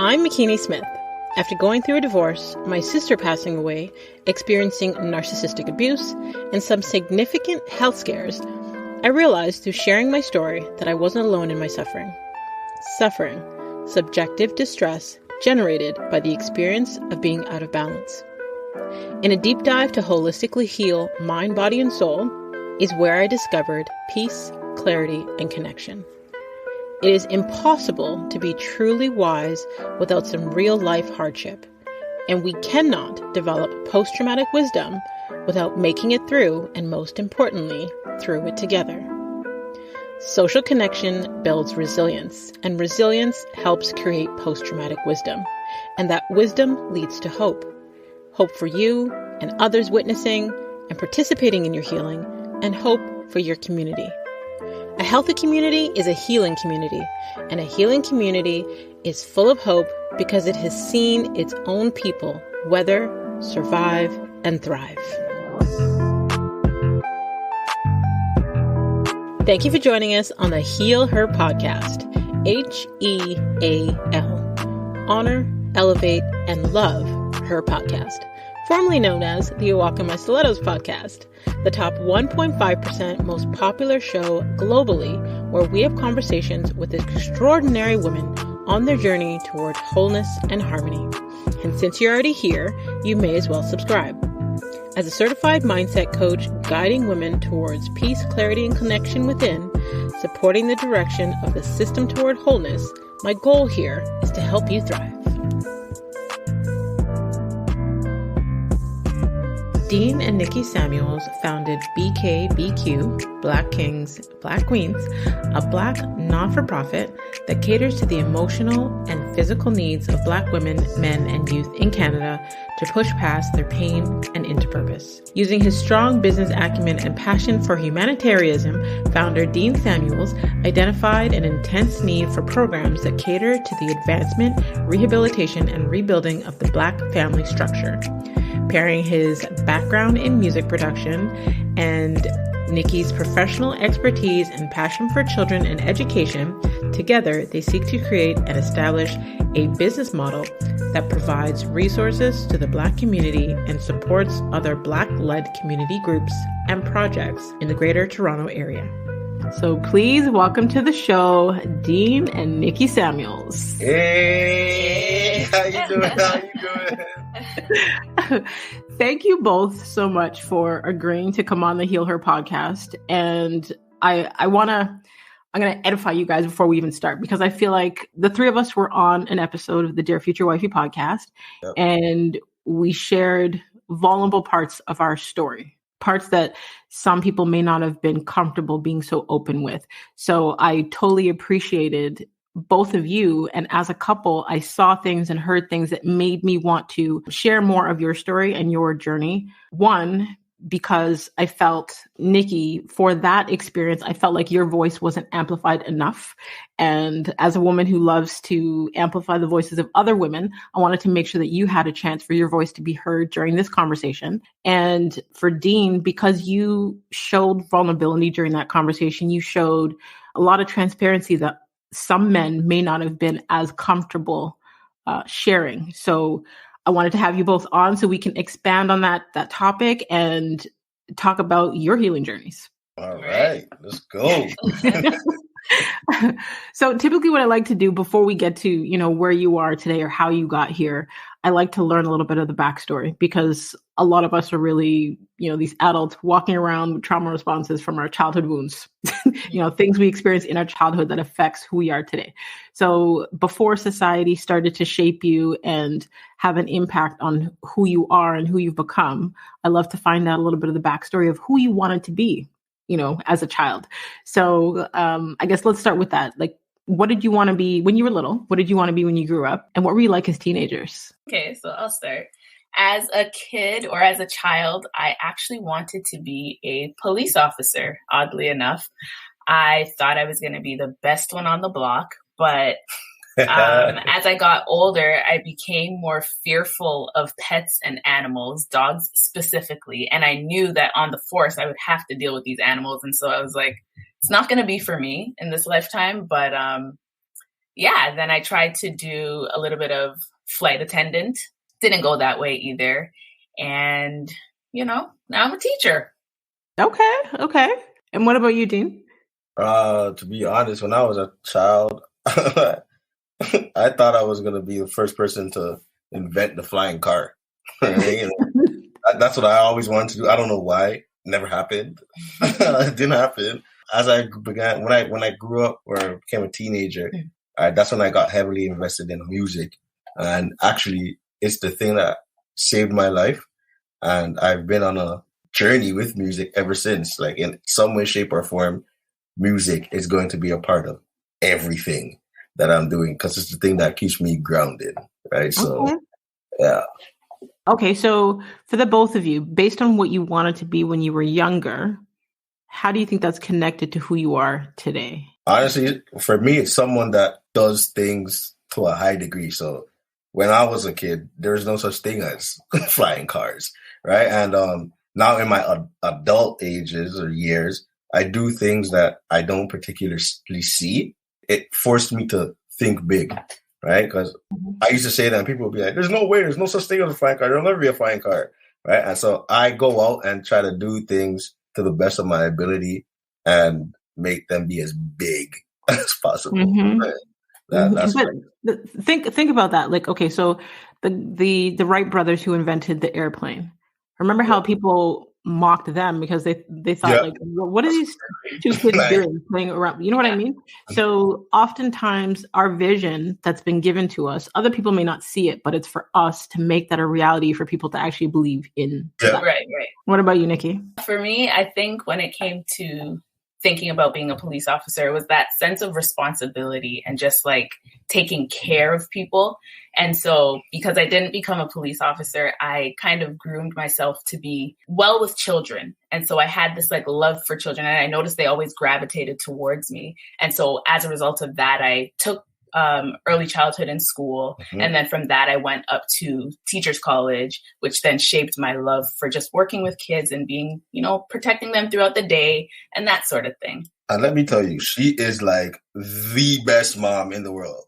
I'm McKinney Smith. After going through a divorce, my sister passing away, experiencing narcissistic abuse, and some significant health scares, I realized through sharing my story that I wasn't alone in my suffering. Suffering, subjective distress generated by the experience of being out of balance. In a deep dive to holistically heal mind, body, and soul is where I discovered peace, clarity, and connection. It is impossible to be truly wise without some real-life hardship, and we cannot develop post-traumatic wisdom without making it through, and most importantly, through it together. Social connection builds resilience, and resilience helps create post-traumatic wisdom, and that wisdom leads to hope. Hope for you and others witnessing and participating in your healing, and hope for your community. A healthy community is a healing community, and a healing community is full of hope because it has seen its own people weather, survive, and thrive. Thank you for joining us on the Heal Her podcast, HEAL. Honor, elevate, and love her podcast, formerly known as the Walk in My Stilettos podcast, the top 1.5% most popular show globally, where we have conversations with extraordinary women on their journey toward wholeness and harmony. And since you're already here, you may as well subscribe. As a certified mindset coach guiding women towards peace, clarity, and connection within, supporting the direction of the system toward wholeness, my goal here is to help you thrive. Dean and Nicky Samuels founded BKBQ, Black Kings, Black Queens, a Black non-for-profit that caters to the emotional and physical needs of Black women, men, and youth in Canada to push past their pain and into purpose. Using his strong business acumen and passion for humanitarianism, founder Dean Samuels identified an intense need for programs that cater to the advancement, rehabilitation, and rebuilding of the Black family structure. Pairing his background in music production and Nicky's professional expertise and passion for children and education, together they seek to create and establish a business model that provides resources to the Black community and supports other Black-led community groups and projects in the Greater Toronto Area. So please welcome to the show, Dean and Nicky Samuels. Hey, how you doing? Thank you both so much for agreeing to come on the Heal Her podcast. And I'm going to edify you guys before we even start, because I feel like the three of us were on an episode of the Dear Future Wifey podcast, yep. And we shared vulnerable parts of our story. Parts that some people may not have been comfortable being so open with. So I totally appreciated both of you. And as a couple, I saw things and heard things that made me want to share more of your story and your journey. One, because I felt, Nicky, for that experience, I felt like your voice wasn't amplified enough. And as a woman who loves to amplify the voices of other women, I wanted to make sure that you had a chance for your voice to be heard during this conversation. And for Dean, because you showed vulnerability during that conversation, you showed a lot of transparency that some men may not have been as comfortable sharing. So I wanted to have you both on so we can expand on that topic and talk about your healing journeys. All right, let's go. So typically what I like to do before we get to, where you are today or how you got here, I like to learn a little bit of the backstory, because a lot of us are really, these adults walking around with trauma responses from our childhood wounds, things we experience in our childhood that affects who we are today. So before society started to shape you and have an impact on who you are and who you've become, I love to find out a little bit of the backstory of who you wanted to be, as a child. So I guess let's start with that. Like, what did you want to be when you were little? What did you want to be when you grew up? And what were you like as teenagers? Okay, so I'll start. As a kid or as a child, I actually wanted to be a police officer, oddly enough. I thought I was going to be the best one on the block, but as I got older, I became more fearful of pets and animals, dogs specifically. And I knew that on the force, I would have to deal with these animals. And so I was like, it's not going to be for me in this lifetime. But yeah, then I tried to do a little bit of flight attendant. Didn't go that way either. And, now I'm a teacher. Okay. And what about you, Dean? To be honest, when I was a child, I thought I was gonna be the first person to invent the flying car. That's what I always wanted to do. I don't know why. It never happened. It didn't happen. As I began, when I grew up or became a teenager, that's when I got heavily invested in music. And actually, it's the thing that saved my life. And I've been on a journey with music ever since. Like in some way, shape, or form, music is going to be a part of everything that I'm doing because it's the thing that keeps me grounded, right? So, yeah. Okay, so for the both of you, based on what you wanted to be when you were younger, how do you think that's connected to who you are today? Honestly, for me, it's someone that does things to a high degree. So when I was a kid, there was no such thing as flying cars, right? And now in my adult ages or years, I do things that I don't particularly see. It forced me to think big, right? Because I used to say that and people would be like, there's no way, there's no such thing as a flying car. There'll never be a flying car, right? And so I go out and try to do things to the best of my ability and make them be as big as possible. Mm-hmm. Right? That's think about that. Like, okay, so the Wright brothers who invented the airplane. Remember how people mocked them because they thought like, what are these two kids doing playing around? You know what I mean? So oftentimes our vision that's been given to us, other people may not see it, but it's for us to make that a reality for people to actually believe in. Right. What about you, Nikki? For me, I think when it came to thinking about being a police officer, it was that sense of responsibility and just like taking care of people. And so because I didn't become a police officer, I kind of groomed myself to be well with children. And so I had this like love for children and I noticed they always gravitated towards me. And so as a result of that, I took early childhood in school. And then from that, I went up to teachers college, which then shaped my love for just working with kids and being, protecting them throughout the day and that sort of thing. And let me tell you, she is like the best mom in the world.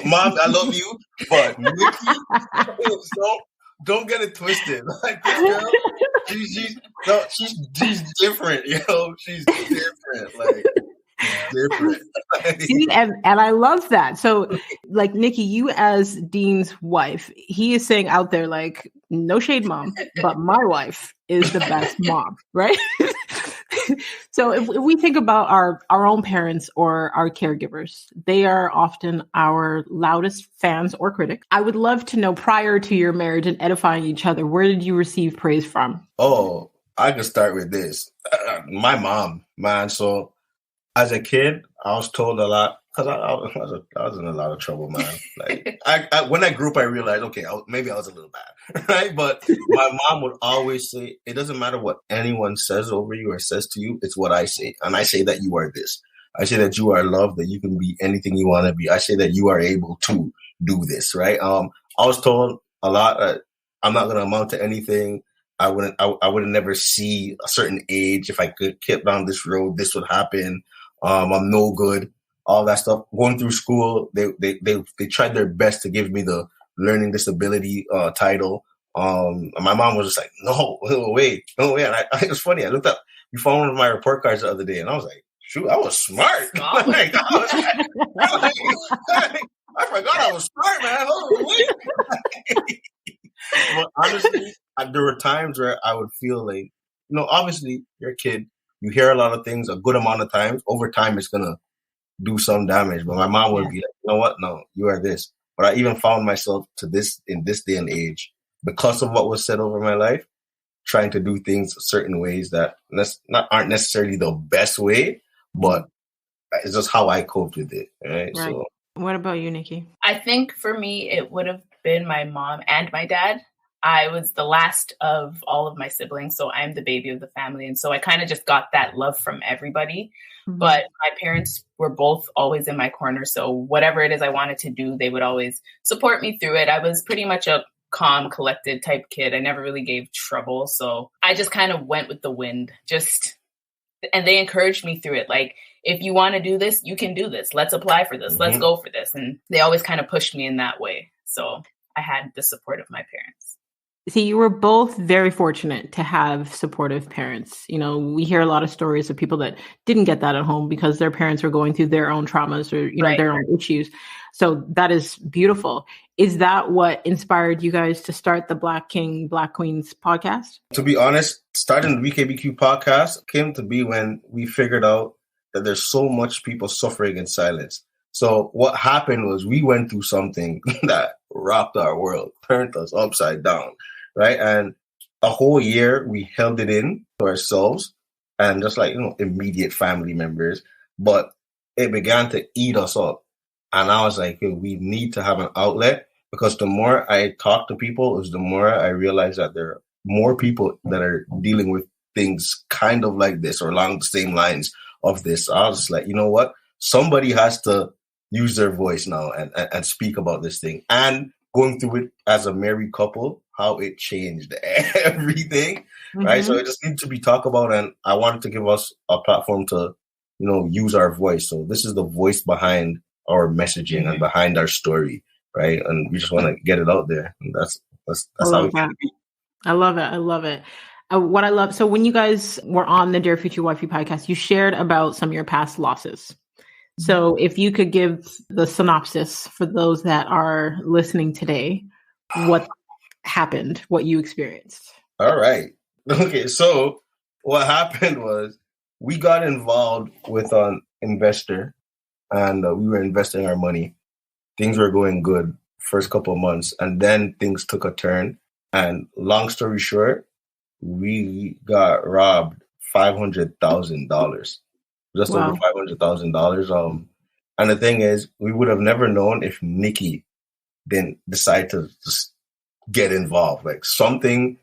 Mom, I love you, but Nikki, don't get it twisted. Like this girl, she's different, she's different. Like different. See, and I love that. So like Nikki, you as Dean's wife, he is saying out there like, no shade, mom, but my wife is the best mom, right? So if we think about our own parents or our caregivers, they are often our loudest fans or critics. I would love to know, prior to your marriage and edifying each other, where did you receive praise from? Oh, I can start with this. My mom, man. So as a kid, I was told a lot because I was in a lot of trouble, man. Like I when I grew up, I realized, okay, maybe I was a little bad, right? But my mom would always say, it doesn't matter what anyone says over you or says to you, it's what I say. And I say that you are this. I say that you are loved, that you can be anything you want to be. I say that you are able to do this, right? I was told a lot, I'm not going to amount to anything. I would never see a certain age. If I could keep down this road, this would happen. I'm no good. All that stuff. Going through school, they tried their best to give me the learning disability title. My mom was just like, no way. And it was funny. I looked up, you found one of my report cards the other day, and I was like, shoot, I was smart. I forgot I was smart, man. But honestly, there were times where I would feel like, obviously you're a kid, you hear a lot of things a good amount of times. Over time, it's gonna do some damage. But my mom would be like, you know what? No, you are this. But I even found myself in this day and age, because of what was said over my life, trying to do things certain ways that aren't necessarily the best way, but it's just how I coped with it. Right? So, what about you, Nikki? I think for me, it would have been my mom and my dad. I was the last of all of my siblings, so I'm the baby of the family. And so I kind of just got that love from everybody. Mm-hmm. But my parents were both always in my corner. So whatever it is I wanted to do, they would always support me through it. I was pretty much a calm, collected type kid. I never really gave trouble. So I just kind of went with the wind, just And they encouraged me through it. Like, if you want to do this, you can do this. Let's apply for this. Let's go for this. And they always kind of pushed me in that way. So I had the support of my parents. See, you were both very fortunate to have supportive parents. You know, we hear a lot of stories of people that didn't get that at home because their parents were going through their own traumas or, you know, their own issues. So that is beautiful. Is that what inspired you guys to start the Black King, Black Queens podcast? To be honest, starting the BKBQ podcast came to be when we figured out that there's so much people suffering in silence. So what happened was we went through something that rocked our world, turned us upside down, right? And a whole year we held it in to ourselves and just like, you know, immediate family members, but it began to eat us up. And I was like, hey, we need to have an outlet, because the more I talk to people is the more I realize that there are more people that are dealing with things kind of like this or along the same lines of this. So I was just like, you know what? Somebody has to use their voice now and speak about this thing. And going through it as a married couple, how it changed everything, right? So it just needs to be talked about. And I wanted to give us a platform to, you know, use our voice. So this is the voice behind our messaging and behind our story, right? And we just want to get it out there. And that's how it can be. I love it. I love it. What I love. So when you guys were on the Dear Future Wifey podcast, you shared about some of your past losses. So if you could give the synopsis for those that are listening today, what happened, what you experienced. All right. Okay. So what happened was we got involved with an investor and we were investing our money. Things were going good first couple of months, and then things took a turn. And long story short, we got robbed $500,000. Just over $500,000. And the thing is, we would have never known if Nicky didn't decide to just get involved. Like something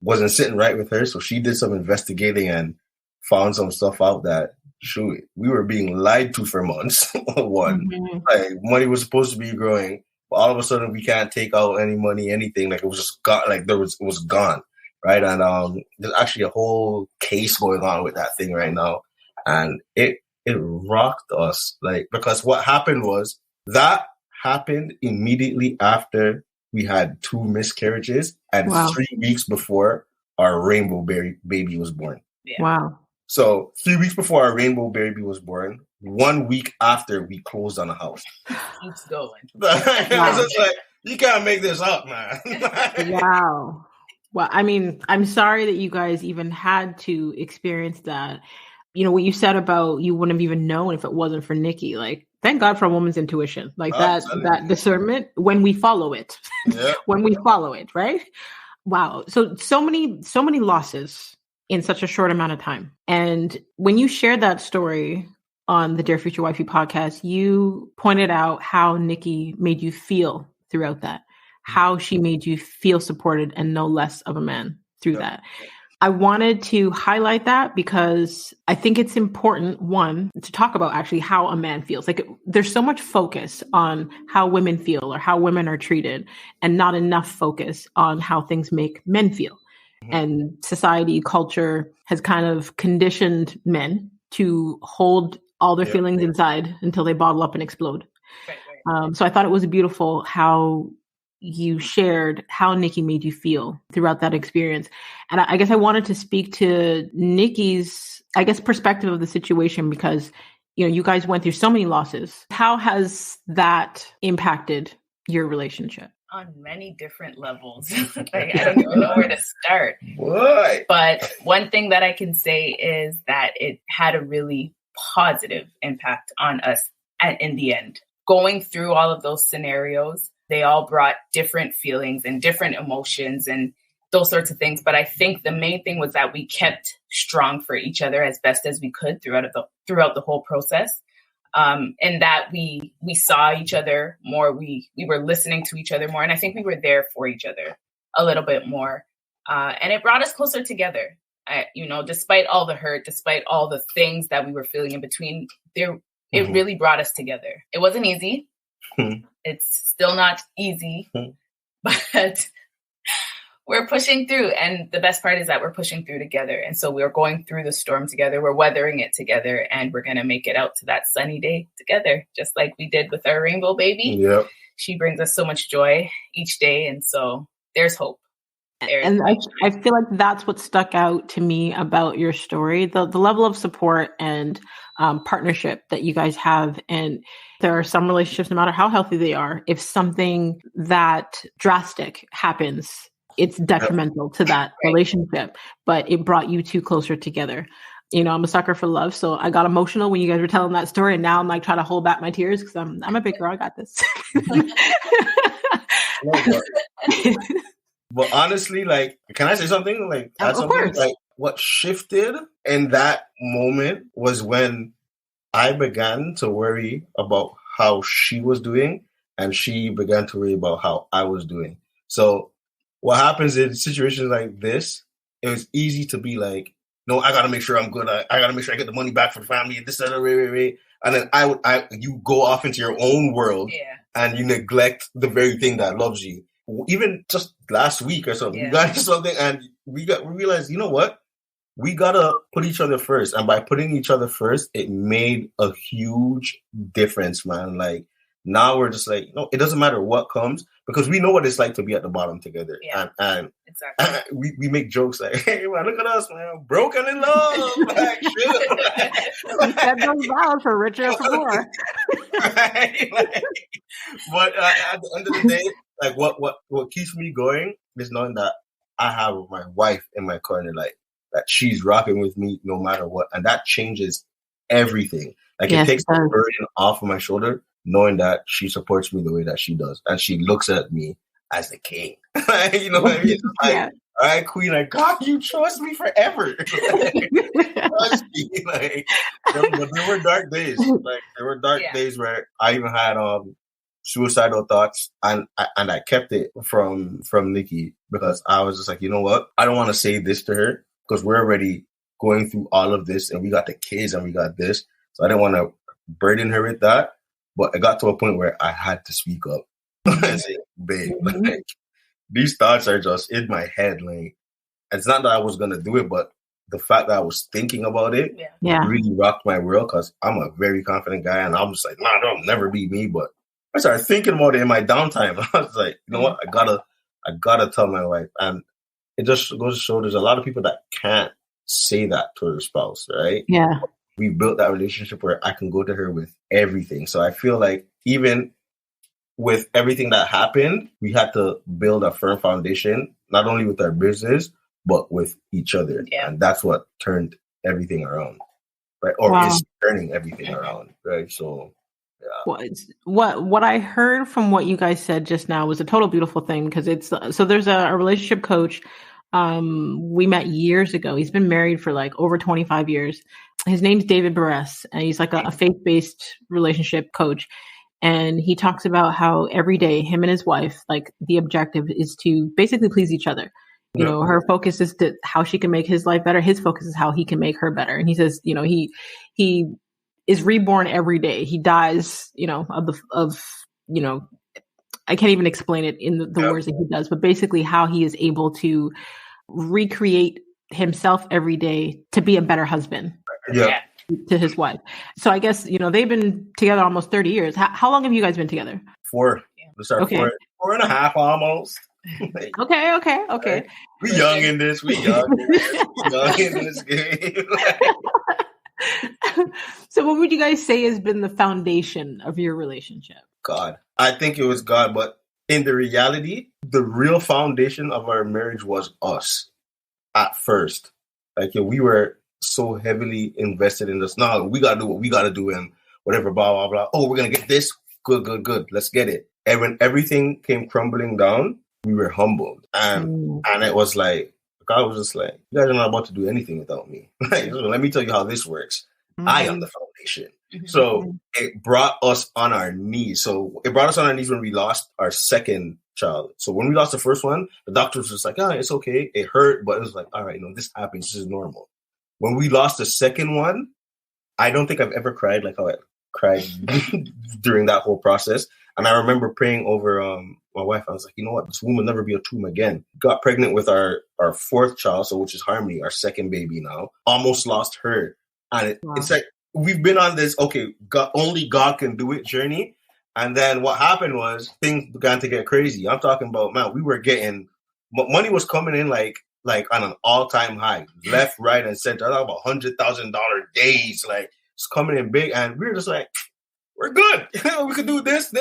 wasn't sitting right with her. So she did some investigating and found some stuff out that, shoot, we were being lied to for months. One, like money was supposed to be growing, but all of a sudden we can't take out any money, anything. Like it was just gone. Like it was gone. Right. And there's actually a whole case going on with that thing right now. And it rocked us, like, because what happened was that happened immediately after we had 2 miscarriages and 3 weeks before our rainbow baby was born. Yeah. Wow. So 3 weeks before our rainbow baby was born, 1 week after we closed on a house. Keeps going. I was just like, you can't make this up, man. Wow. Well, I mean, I'm sorry that you guys even had to experience that. You know, what you said about you wouldn't have even known if it wasn't for Nicky. Like, thank God for a woman's intuition. Like that discernment when we follow it. Yeah. When we follow it, right? Wow. So many losses in such a short amount of time. And when you shared that story on the Dear Future Wifey podcast, you pointed out how Nicky made you feel throughout that, how she made you feel supported and no less of a man through that. I wanted to highlight that because I think it's important, one, to talk about actually how a man feels. Like there's so much focus on how women feel or how women are treated and not enough focus on how things make men feel. And society, culture has kind of conditioned men to hold all their feelings inside until they bottle up and explode. Right. So I thought it was beautiful how you shared how Nicky made you feel throughout that experience. And I guess I wanted to speak to Nicky's, perspective of the situation because, you know, you guys went through so many losses. How has that impacted your relationship? On many different levels. Like, I don't even know where to start. What? But one thing that I can say is that it had a really positive impact on us in the end. Going through all of those scenarios, they all brought different feelings and different emotions and those sorts of things. But I think the main thing was that we kept strong for each other as best as we could throughout the whole process. And that we saw each other more, we were listening to each other more. And I think we were there for each other a little bit more. And it brought us closer together. Despite all the hurt, despite all the things that we were feeling in between, it really brought us together. It wasn't easy. It's still not easy, but we're pushing through. And the best part is that we're pushing through together. And so we're going through the storm together. We're weathering it together, and we're going to make it out to that sunny day together, just like we did with our rainbow baby. Yep. She brings us so much joy each day. And so there's hope. And I feel like that's what stuck out to me about your story, the level of support and partnership that you guys have. And there are some relationships, no matter how healthy they are, if something that drastic happens, it's detrimental to that relationship, but it brought you two closer together. You know, I'm a sucker for love. So I got emotional when you guys were telling that story. And now I'm like trying to hold back my tears because I'm a big girl. I got this. But honestly, like, can I say something? Like, of course. Like, what shifted in that moment was when I began to worry about how she was doing, and she began to worry about how I was doing. So what happens in situations like this, it was easy to be like, no, I got to make sure I'm good. I got to make sure I get the money back for the family. This, that, and then you go off into your own world, and you neglect the very thing that loves you. Even just last week or something, we got into something, and we realized, you know what? We gotta put each other first, and by putting each other first, it made a huge difference, man. Like, now we're just like, no, it doesn't matter what comes, because we know what it's like to be at the bottom together. Yeah, and exactly. we make jokes like, hey, man, look at us, man, broken in love. Like, shit. We said those vows for richer or for poor. Right? Like, but at the end of the day, like, what keeps me going is knowing that I have my wife in my corner, like, that she's rocking with me no matter what. And that changes everything. Like, it takes the burden off of my shoulder, knowing that she supports me the way that she does. And she looks at me as the king. You know what I mean? Like, all right, queen, I got you. Trust me forever. Trust me. Like, but there were dark days. Like, there were dark days where I even had suicidal thoughts, and I kept it from Nikki, because I was just like, you know what? I don't want to say this to her, because we're already going through all of this, and we got the kids, and we got this. So I didn't want to burden her with that. But it got to a point where I had to speak up and say, babe, like, these thoughts are just in my head. Like, it's not that I was going to do it, but the fact that I was thinking about it really rocked my world, because I'm a very confident guy, and I'm just like, nah, that'll never be me. But I started thinking about it in my downtime. I was like, you know what? I gotta tell my wife. And it just goes to show there's a lot of people that can't say that to their spouse, right? Yeah. We built that relationship where I can go to her with everything. So I feel like even with everything that happened, we had to build a firm foundation, not only with our business, but with each other. Yeah. And that's what turned everything around, right? Or is turning everything around, right? So, yeah. What I heard from what you guys said just now was a total beautiful thing, because so there's a relationship coach. We met years ago. He's been married for like over 25 years. His name's David Barres, and he's like a faith-based relationship coach. And he talks about how every day him and his wife, like, the objective is to basically please each other. You know, her focus is to how she can make his life better. His focus is how he can make her better. And he says, you know, he is reborn every day. He dies, you know, you know, I can't even explain it in the words that he does, but basically how he is able to recreate himself every day to be a better husband to his wife. So I guess, you know, they've been together almost 30 years. How long have you guys been together? 4. Let's start 4.5 almost. Okay. We young in this. We young in this game. So what would you guys say has been the foundation of your relationship? God. I think it was God, but in the reality, the real foundation of our marriage was us at first. Like, we were so heavily invested in this. No, we got to do what we got to do, and whatever, blah, blah, blah. Oh, we're going to get this. Good. Let's get it. And when everything came crumbling down, we were humbled. And it was like, God was just like, you guys are not about to do anything without me. Like, so let me tell you how this works. I am the foundation. So it brought us on our knees. So it brought us on our knees when we lost our second child. So when we lost the first one, the doctor was just like, oh, it's okay. It hurt, but it was like, all right, no, this happens. This is normal. When we lost the second one, I don't think I've ever cried like how I cried during that whole process. And I remember praying over my wife. I was like, you know what? This womb will never be a tomb again. Got pregnant with our fourth child, so which is Harmony, our second baby now. Almost lost her. And it's like, we've been on this, okay, only God can do it journey. And then what happened was things began to get crazy. I'm talking about, man, we were getting, money was coming in like on an all-time high, left, right, and center. I'm talking about $100,000 days. Like, it's coming in big. And we were just like, we're good. We could do this.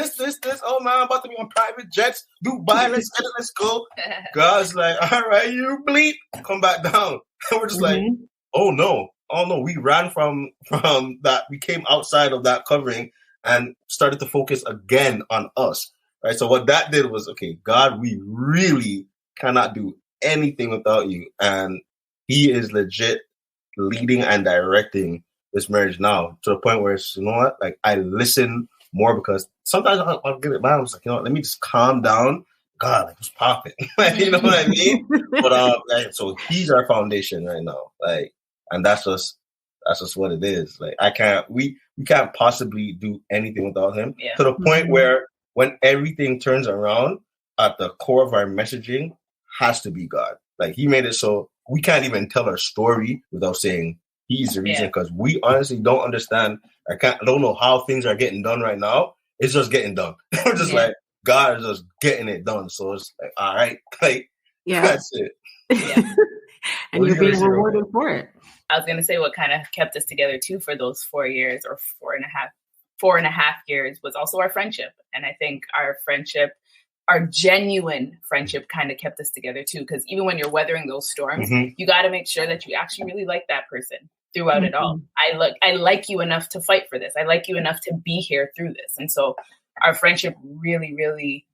Oh, man, I'm about to be on private jets. Dubai, let's go. God's like, all right, you bleep, come back down. And we're just like, oh, no. We ran from that. We came outside of that covering and started to focus again on us, right? So what that did was, okay, God, we really cannot do anything without you. And he is legit leading and directing this marriage now to the point where it's, you know what, like I listen more because sometimes I'll get it, man. I was like, you know what, let me just calm down. God, like, what's popping? Like, you know what I mean? But so he's our foundation right now. Like, and that's just what it is. Like, we can't possibly do anything without him. Yeah. To the point where when everything turns around, at the core of our messaging has to be God. Like, he made it so we can't even tell our story without saying he's the reason, because we honestly don't understand. I don't know how things are getting done right now. It's just getting done. We're just like, God is just getting it done. So it's like, all right, like, that's it. Yeah. And you're being rewarded for it. I was going to say what kind of kept us together too for those 4 years or 4.5 years was also our friendship. And I think our genuine friendship kind of kept us together too. Because even when you're weathering those storms, you got to make sure that you actually really like that person throughout it all. I like you enough to fight for this. I like you enough to be here through this. And so our friendship really, really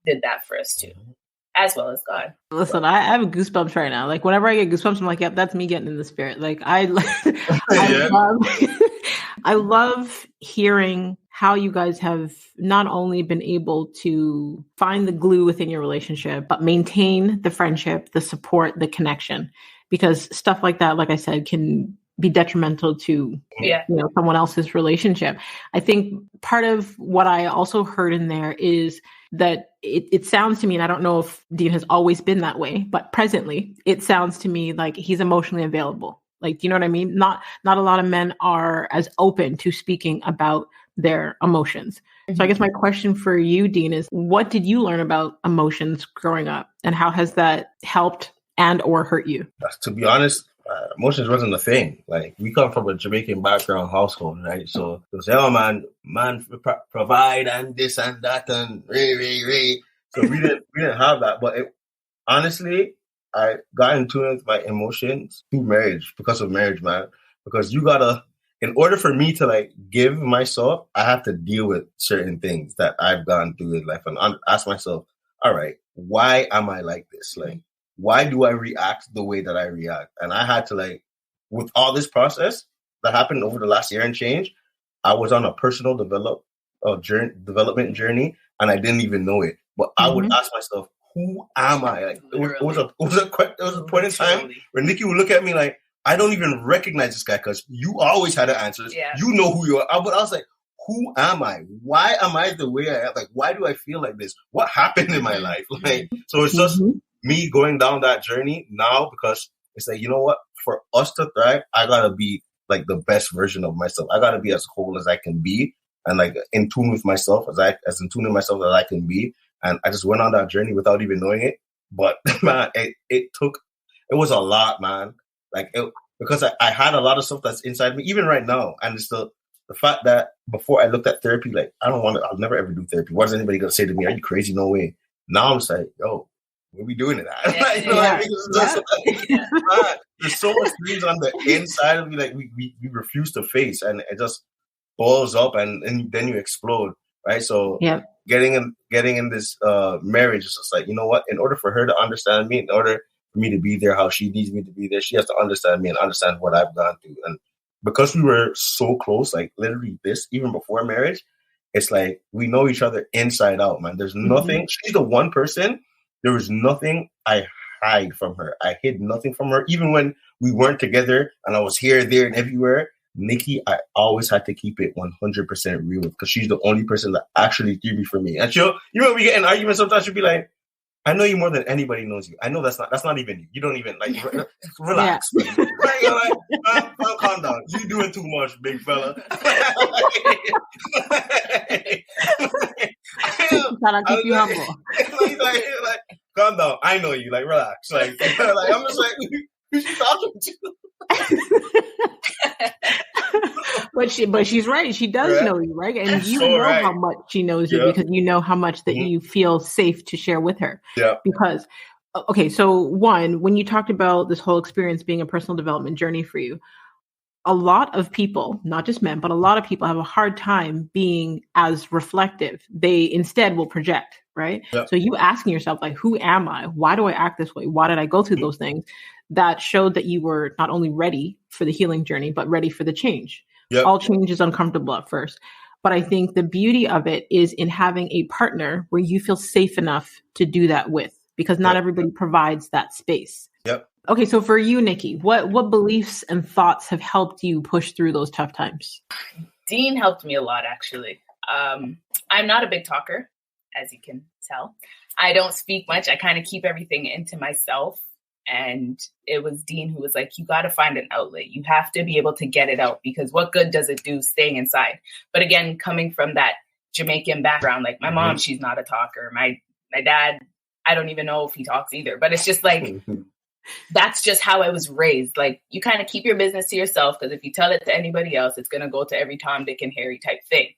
did that for us too, as well as God. Listen, I have goosebumps right now. Like, whenever I get goosebumps, I'm like, yep, that's me getting in the spirit. Like, I love hearing how you guys have not only been able to find the glue within your relationship, but maintain the friendship, the support, the connection, because stuff like that, like I said, can be detrimental to someone else's relationship. I think part of what I also heard in there is that it sounds to me, and I don't know if Dean has always been that way, but presently it sounds to me like he's emotionally available. Like, do you know what I mean? Not a lot of men are as open to speaking about their emotions. So I guess my question for you, Dean, is what did you learn about emotions growing up, and how has that helped and or hurt you? To be honest, emotions wasn't a thing. Like, we come from a Jamaican background household, right? So it was, oh man provide and this and that and ray. So we didn't have that. But honestly, I got in tune with my emotions through marriage, because of marriage, man. Because you gotta, in order for me to like give myself, I have to deal with certain things that I've gone through in life and ask myself, all right, why am I like this? Like, why do I react the way that I react? And I had to, like, with all this process that happened over the last year and change, I was on a personal development journey, and I didn't even know it. But I would ask myself, who am I? Like, it was a point in time where Nicky would look at me like, I don't even recognize this guy because you always had the answers. Yeah. You know who you are. But I was like, who am I? Why am I the way I am? Like, why do I feel like this? What happened in my life? Like, so it's just me going down that journey now, because it's like, you know what? For us to thrive, I gotta be like the best version of myself. I gotta be as whole as I can be, and like in tune with myself as in tune with myself as I can be. And I just went on that journey without even knowing it. But man, it was a lot, man. Like, because I had a lot of stuff that's inside me, even right now. And it's the fact that before I looked at therapy, like, I'll never ever do therapy. What is anybody gonna say to me? Are you crazy? No way. Now I'm just like, yo, what are we doing in that? Yeah, like, you know what I mean? There's so much things on the inside of me, like we refuse to face, and it just boils up, and then you explode, right? So getting in this marriage is just like, you know what? In order for her to understand me, in order for me to be there how she needs me to be there, she has to understand me and understand what I've gone through. And because we were so close, like literally this, even before marriage, it's like we know each other inside out, man. There's nothing. She's the one person. There was nothing I hide from her. I hid nothing from her. Even when we weren't together and I was here, there, and everywhere, Nikki, I always had to keep it 100% real because she's the only person that actually threw me for me. And you know, we get in arguments sometimes. She'll be like, I know you more than anybody knows you. I know that's not even you. You don't even like relax. Yeah. Like, calm down. You doing too much, big fella. Trying to keep you humble. Like, calm down. I know you. Like, relax. Like I'm just like, who's she talking to? But she's right. She does know you, right? And you know how much she knows you because you know how much that you feel safe to share with her. Yeah. Because, okay, so one, when you talked about this whole experience being a personal development journey for you, a lot of people, not just men, but a lot of people have a hard time being as reflective. They instead will project, right? Yeah. So you asking yourself, like, who am I? Why do I act this way? Why did I go through those things? That showed that you were not only ready for the healing journey, but ready for the change. Yep. All change is uncomfortable at first. But I think the beauty of it is in having a partner where you feel safe enough to do that with, because not everybody provides that space. Yep. Okay, so for you, Nikki, what beliefs and thoughts have helped you push through those tough times? Dean helped me a lot, actually. I'm not a big talker, as you can tell. I don't speak much. I kind of keep everything into myself. And it was Dean who was like, you got to find an outlet. You have to be able to get it out, because what good does it do staying inside? But again, coming from that Jamaican background, like my mom, she's not a talker. My dad, I don't even know if he talks either, but it's just like, that's just how I was raised. Like, you kind of keep your business to yourself, because if you tell it to anybody else, it's going to go to every Tom, Dick, and Harry type thing.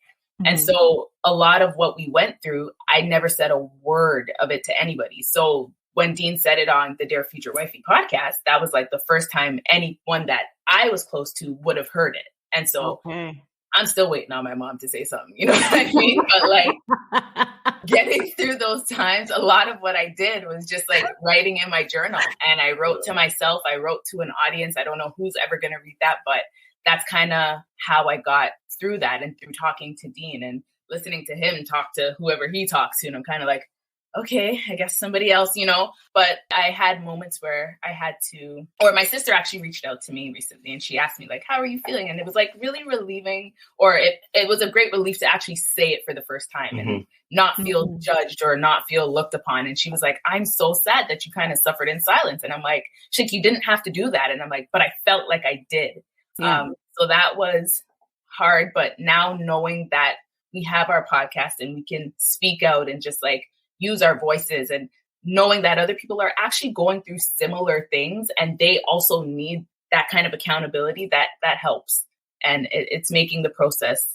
Mm-hmm. And so a lot of what we went through, I never said a word of it to anybody. So when Dean said it on the Dear Future Wifey podcast, that was like the first time anyone that I was close to would have heard it. And so I'm still waiting on my mom to say something, you know what I mean? But like getting through those times, a lot of what I did was just like writing in my journal. And I wrote to myself, I wrote to an audience. I don't know who's ever going to read that, but that's kind of how I got through that. And through talking to Dean and listening to him talk to whoever he talks to, and I'm kind of like, okay, I guess somebody else, you know, but I had moments where I had to, or my sister actually reached out to me recently and she asked me like, how are you feeling? And it was like really relieving, or it was a great relief to actually say it for the first time and not feel judged or not feel looked upon. And she was like, I'm so sad that you kind of suffered in silence. And I'm like, shit, you didn't have to do that. And I'm like, but I felt like I did. So that was hard. But now knowing that we have our podcast and we can speak out and just like use our voices, and knowing that other people are actually going through similar things and they also need that kind of accountability, that helps. And it's making the process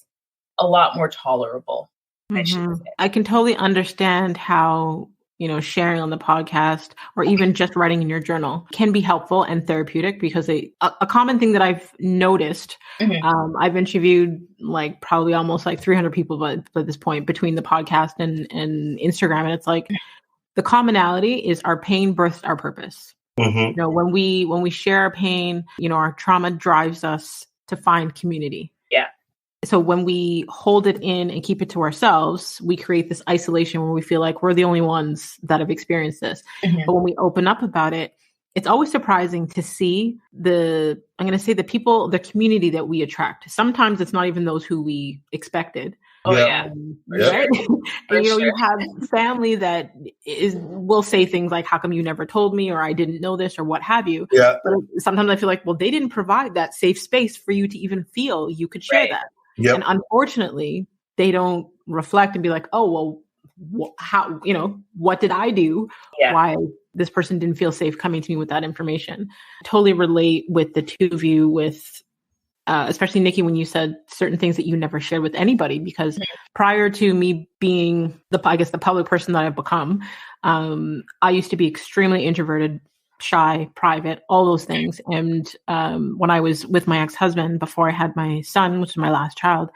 a lot more tolerable. I can totally understand how, you know, sharing on the podcast or even just writing in your journal can be helpful and therapeutic, because a common thing that I've noticed, I've interviewed like probably almost like 300 people by this point between the podcast and Instagram. And it's like the commonality is our pain births our purpose. You know, when we share our pain, you know, our trauma drives us to find community. So when we hold it in and keep it to ourselves, we create this isolation where we feel like we're the only ones that have experienced this. But when we open up about it, it's always surprising to see the people, the community that we attract. Sometimes it's not even those who we expected. Right? And, you know, you have family that will say things like, how come you never told me, or I didn't know this, or what have you. But sometimes I feel like, well, they didn't provide that safe space for you to even feel you could share that. And unfortunately, they don't reflect and be like, oh, well, how, you know, what did I do? Why this person didn't feel safe coming to me with that information? Totally relate with the two of you, with especially Nikki, when you said certain things that you never shared with anybody, because prior to me being the public person that I've become, I used to be extremely introverted, shy, private, all those things. And when I was with my ex-husband, before I had my son, which was my last child,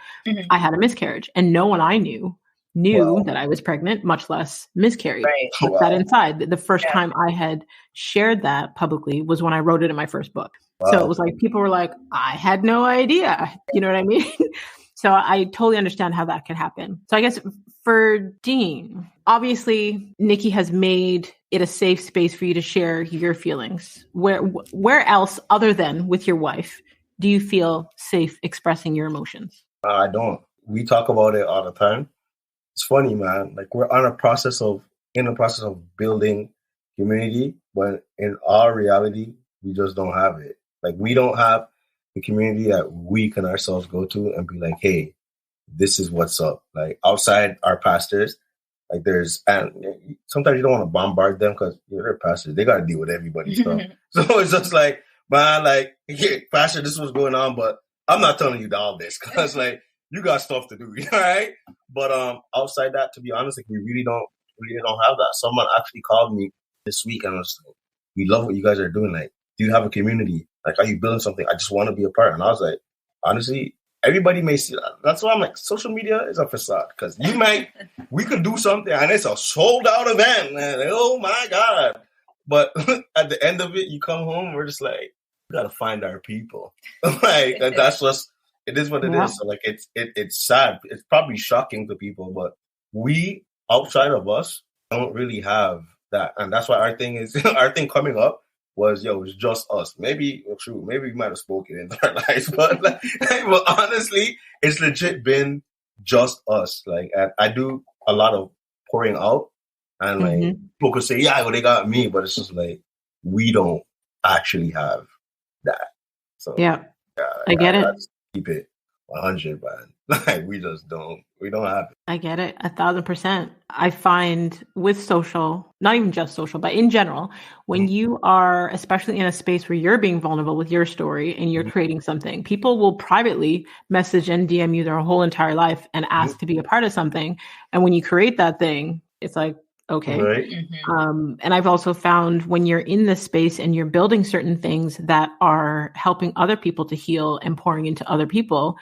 I had a miscarriage, and no one I knew that I was pregnant, much less miscarried. Put that inside. The first time I had shared that publicly was when I wrote it in my first book. So it was like, people were like, I had no idea. You know what I mean? So I totally understand how that could happen. So I guess for Dean, obviously Nikki has made it a safe space for you to share your feelings. Where else, other than with your wife, do you feel safe expressing your emotions? I don't. We talk about it all the time. It's funny, man. Like we're in the process of building community, but in our reality, we just don't have it. Like we don't have the community that we can ourselves go to and be like, hey, this is what's up. Like outside our pastors, like and sometimes you don't want to bombard them because they're pastors. They got to deal with everybody's stuff. So it's just like, man, like, hey, pastor, this was going on, but I'm not telling you all this because like you got stuff to do, all right? But outside that, to be honest, like we really don't have that. Someone actually called me this week and was like, we love what you guys are doing. Like, do you have a community? Like, are you building something? I just want to be a part. And I was like, honestly, everybody may see that. That's why I'm like, social media is a facade because we could do something and it's a sold out event. Man. Like, oh my God. But at the end of it, you come home, we're just like, we got to find our people. Like, and that's just, it is what it is. So like, it's sad. It's probably shocking to people, but we outside of us don't really have that. And that's why our thing coming up was, it's just us. Maybe, true, maybe we might have spoken in our lives, but but honestly, it's legit been just us. Like, and I do a lot of pouring out, and like people could say, yeah, well, they got me, but it's just like we don't actually have that. So I get it. Keep it 100, man. Like we just don't. We don't have it. I get it 1,000%. I find with social, not even just social, but in general, when you are, especially in a space where you're being vulnerable with your story and you're creating something, people will privately message and DM you their whole entire life and ask to be a part of something. And when you create that thing, it's like, okay. Right. And I've also found when you're in this space and you're building certain things that are helping other people to heal and pouring into other people,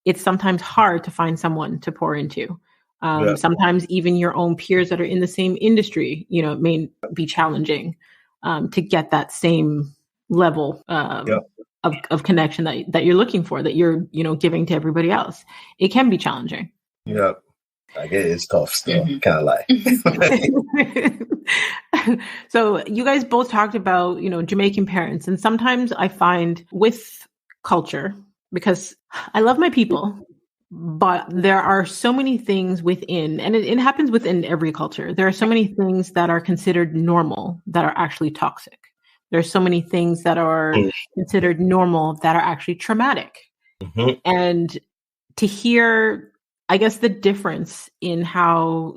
it's sometimes hard to find someone to pour into. Sometimes even your own peers that are in the same industry, it may be challenging to get that same level of connection that you're looking for, that you're, giving to everybody else. It can be challenging. Yeah. Like it's tough still, can't lie. So you guys both talked about, Jamaican parents. And sometimes I find with culture, because I love my people, but there are so many things within, and it happens within every culture. There are so many things that are considered normal that are actually toxic. There's so many things that are considered normal that are actually traumatic. And to hear, I guess, the difference in how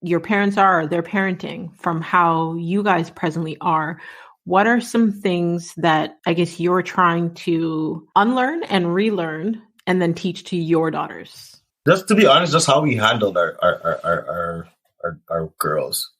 your parents are, their parenting from how you guys presently are, what are some things that I guess you're trying to unlearn and relearn and then teach to your daughters? Just to be honest, just how we handled our girls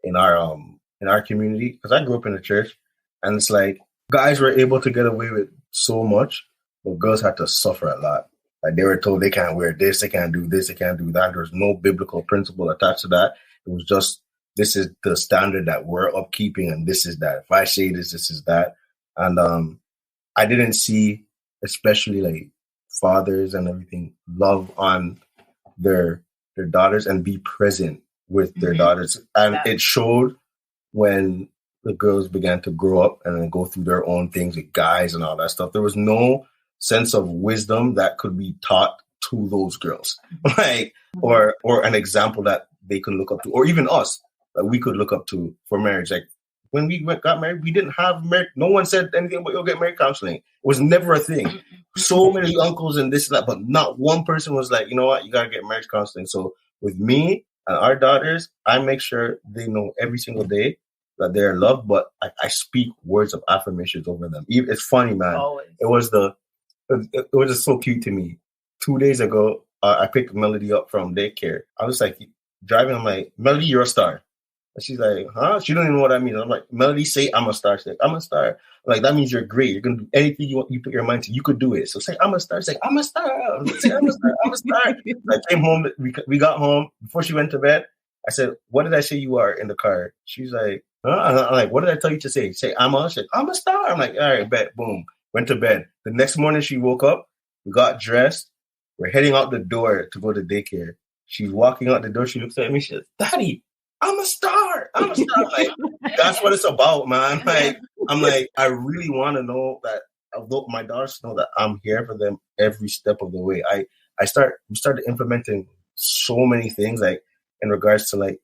in our community. Because I grew up in the church, and it's like guys were able to get away with so much, but girls had to suffer a lot. Like they were told they can't wear this, they can't do this, they can't do that. There's no biblical principle attached to that. It was just, this is the standard that we're upkeeping, and this is that. If I say this, this is that. And I didn't see, especially like fathers and everything, love on their daughters and be present with their daughters. And it showed when the girls began to grow up and then go through their own things with guys and all that stuff. There was no sense of wisdom that could be taught to those girls, like, or an example that they can look up to, or even us that we could look up to for marriage. Like when we got married, we didn't have marriage. No one said anything about you'll get married counseling. It was never a thing. So many uncles and this and that, but not one person was like, you know what, you gotta get marriage counseling. So with me and our daughters, I make sure they know every single day that they're loved, but I speak words of affirmations over them. It's funny, man. Always. It was just so cute to me. 2 days ago, I picked Melody up from daycare. I was like driving. I'm like, Melody, you're a star. And she's like, huh? She don't even know what that means. I'm like, Melody, say I'm a star. She's like, I'm a star. I'm like, that means you're great. You're gonna do anything you want. You put your mind to. You could do it. So say I'm a star. Say I'm a star. Say I'm a star. I'm a star. I came home. We got home before she went to bed. I said, what did I say you are in the car? She's like, huh? I'm like, what did I tell you to say? Say I'm a. She's like, I'm a star. I'm like, all right, bet. Boom. Went to bed. The next morning she woke up. We got dressed. We're heading out the door to go to daycare. She's walking out the door. She looks at me. She says, Daddy, I'm a star. I'm a star. Like, that's what it's about, man. Like, I'm like, I really want to know that although my daughters know that I'm here for them every step of the way. We started implementing so many things, like in regards to like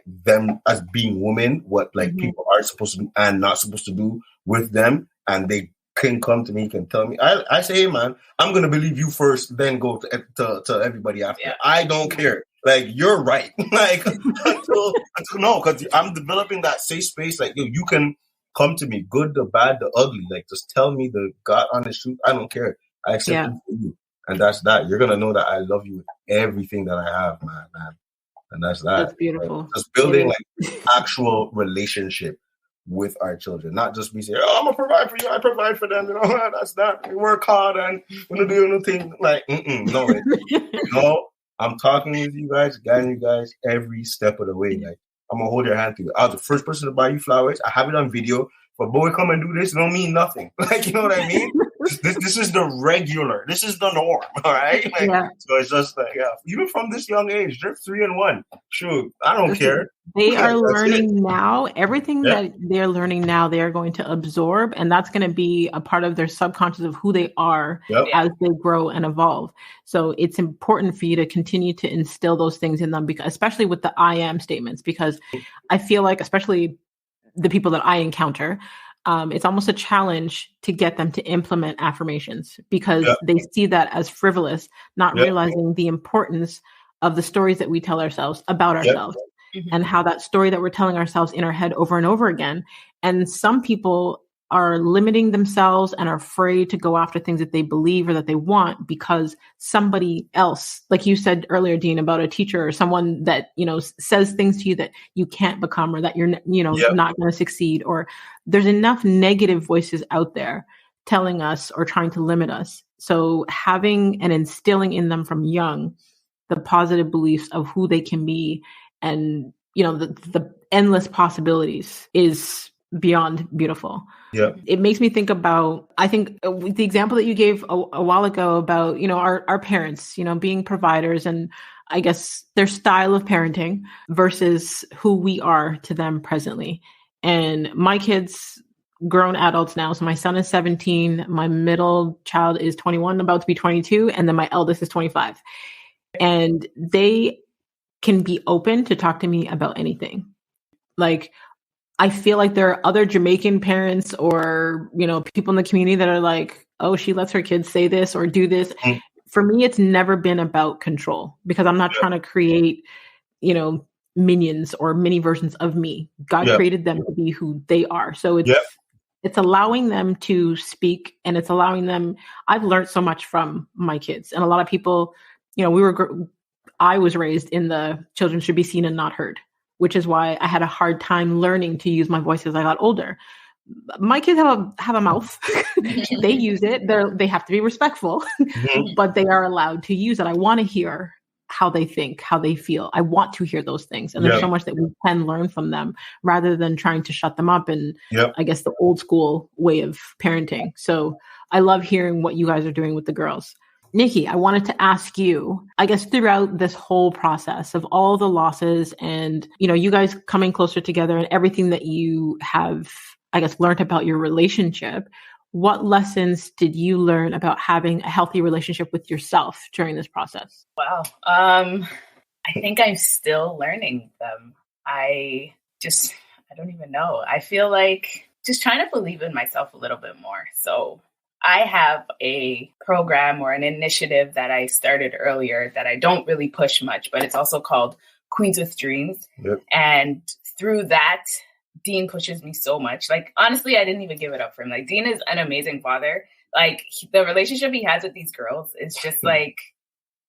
them as being women, what like people are supposed to do and not supposed to do with them, and they can come to me, can tell me. I say, hey man, I'm gonna believe you first, then go to everybody after. Yeah. I don't care. Like, you're right. Like until no, because I'm developing that safe space. Like, yo, you can come to me, good, the bad, the ugly. Like, just tell me the God honest truth. I don't care. I accept it for you, and that's that. You're gonna know that I love you with everything that I have, man. And that's that. That's beautiful. Right? Just building like actual relationship with our children, not just be saying, "Oh, I'm gonna provide for you. I provide for them." You know, that's that. We work hard and we're gonna do anything like, no, no. I'm talking with you guys, guiding you guys every step of the way. Like, I'm gonna hold your hand through it. I was the first person to buy you flowers. I have it on video. But boy, come and do this, it don't mean nothing. Like, you know what I mean? This is the regular. This is the norm. All right. Like, so it's just like, even from this young age, they're 3 and 1. Shoot, I don't care. They are learning now. Everything that they're learning now, they are going to absorb, and that's going to be a part of their subconscious of who they are as they grow and evolve. So it's important for you to continue to instill those things in them, because, especially with the I am statements, because I feel like, especially the people that I encounter, it's almost a challenge to get them to implement affirmations, because they see that as frivolous, not realizing the importance of the stories that we tell ourselves about ourselves and how that story that we're telling ourselves in our head over and over again. And some people are limiting themselves and are afraid to go after things that they believe or that they want, because somebody else, like you said earlier, Dean, about a teacher or someone that, you know, says things to you that you can't become, or that you're, you know, not going to succeed, or there's enough negative voices out there telling us or trying to limit us. So having and instilling in them from young the positive beliefs of who they can be, and, you know, the endless possibilities, is beyond beautiful. Yeah. It makes me think about, I think the example that you gave a while ago about, you know, our parents, you know, being providers, and I guess their style of parenting versus who we are to them presently. And my kids, grown adults now. So my son is 17, my middle child is 21, about to be 22, and then my eldest is 25. And they can be open to talk to me about anything. Like, I feel like there are other Jamaican parents or, you know, people in the community that are like, oh, she lets her kids say this or do this. For me, it's never been about control, because I'm not trying to create, you know, minions or mini versions of me. God created them to be who they are. So it's allowing them to speak, and it's allowing them. I've learned so much from my kids, and a lot of people, you know, I was raised in the children should be seen and not heard, which is why I had a hard time learning to use my voice as I got older. My kids have a mouth. They use it. They have to be respectful, but they are allowed to use it. I want to hear how they think, how they feel. I want to hear those things. And there's so much that we can learn from them, rather than trying to shut them up and I guess the old school way of parenting. So I love hearing what you guys are doing with the girls. Nicky, I wanted to ask you, I guess throughout this whole process of all the losses and, you know, you guys coming closer together and everything that you have, I guess, learned about your relationship, what lessons did you learn about having a healthy relationship with yourself during this process? Wow. I think I'm still learning them. I don't even know. I feel like just trying to believe in myself a little bit more. So I have a program or an initiative that I started earlier that I don't really push much, but it's also called Queens with Dreams. And through that, Dean pushes me so much. Like, honestly, I didn't even give it up for him. Like, Dean is an amazing father. Like, the relationship he has with these girls is just like,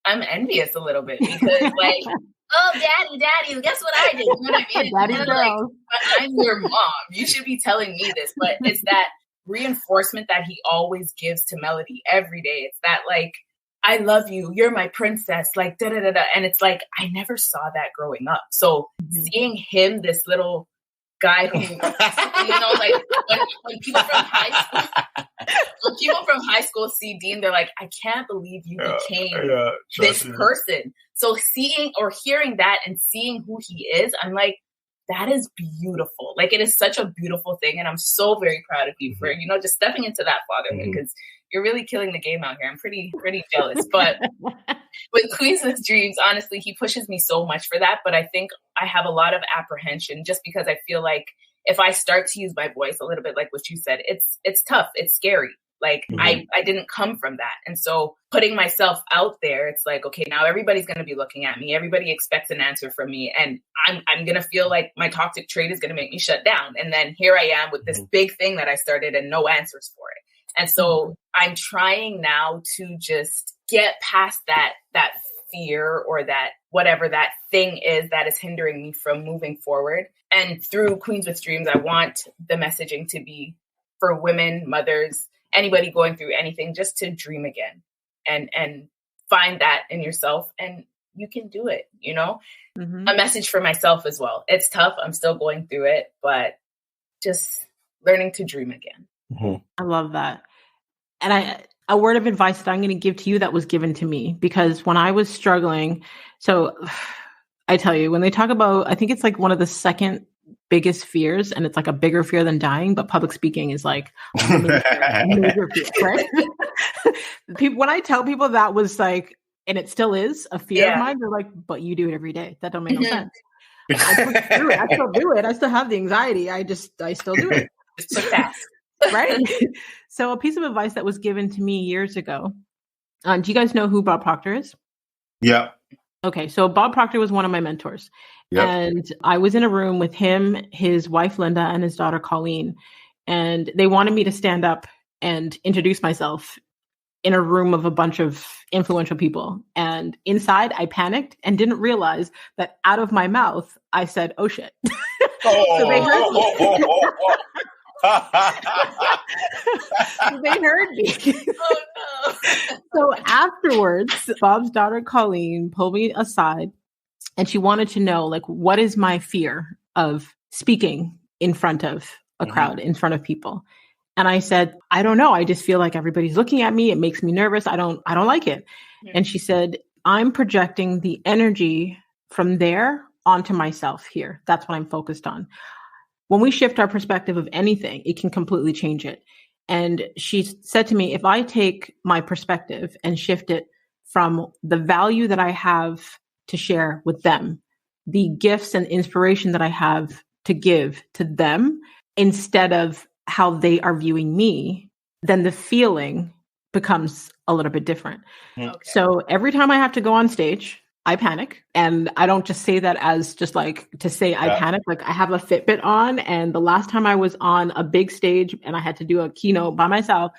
I'm envious a little bit, because like, oh, daddy, guess what I did? You know what I mean? Daddy girl. Like, I'm your mom. You should be telling me this. But it's that reinforcement that he always gives to Melody every day. It's that, like, I love you. You're my princess. Like, da da da da. And it's like, I never saw that growing up. So seeing him, this little guy who, you know, like when people from high school see Dean, they're like, I can't believe you became this person. So seeing or hearing that and seeing who he is, I'm like, that is beautiful. Like, it is such a beautiful thing. And I'm so very proud of you for, you know, just stepping into that fatherhood, because you're really killing the game out here. I'm pretty jealous. But with Queens with Dreams, honestly, he pushes me so much for that. But I think I have a lot of apprehension, just because I feel like if I start to use my voice a little bit, like what you said, it's tough. It's scary. Like, I didn't come from that. And so putting myself out there, it's like, okay, now everybody's going to be looking at me. Everybody expects an answer from me. And I'm going to feel like my toxic trait is going to make me shut down. And then here I am with this big thing that I started and no answers for it. And so I'm trying now to just get past that fear, or that whatever that thing is that is hindering me from moving forward. And through Queens with Dreams, I want the messaging to be for women, mothers, anybody going through anything, just to dream again and find that in yourself, and you can do it, you know. A message for myself as well. It's tough. I'm still going through it, but just learning to dream again. I love that. And a word of advice that I'm going to give to you that was given to me, because when I was struggling, so I tell you, when they talk about, I think it's like one of the second biggest fears, and it's like a bigger fear than dying, but public speaking is like a major fear, right? People, when I tell people that was like, and it still is a fear of mine, they're like, but you do it every day. That don't make no sense. I still do it. I still have the anxiety. I still do it. It's so fast. Right? So a piece of advice that was given to me years ago. Do you guys know who Bob Proctor is? Yeah. Okay. So Bob Proctor was one of my mentors. Yep. And I was in a room with him, his wife, Linda, and his daughter, Colleen. And they wanted me to stand up and introduce myself in a room of a bunch of influential people. And inside, I panicked and didn't realize that out of my mouth, I said, "Oh shit." So they heard me. They heard me. Oh no. So afterwards, Bob's daughter, Colleen, pulled me aside, and she wanted to know, like, what is my fear of speaking in front of a crowd, in front of people? And I said, I don't know. I just feel like everybody's looking at me. It makes me nervous. I don't like it. And she said, I'm projecting the energy from there onto myself here. That's what I'm focused on. When we shift our perspective of anything, it can completely change it. And she said to me, if I take my perspective and shift it from the value that I have to share with them, the gifts and inspiration that I have to give to them, instead of how they are viewing me, then the feeling becomes a little bit different. Okay. So every time I have to go on stage, I panic. And I don't just say that as just like to say I panic. Like, I have a Fitbit on, and the last time I was on a big stage and I had to do a keynote by myself,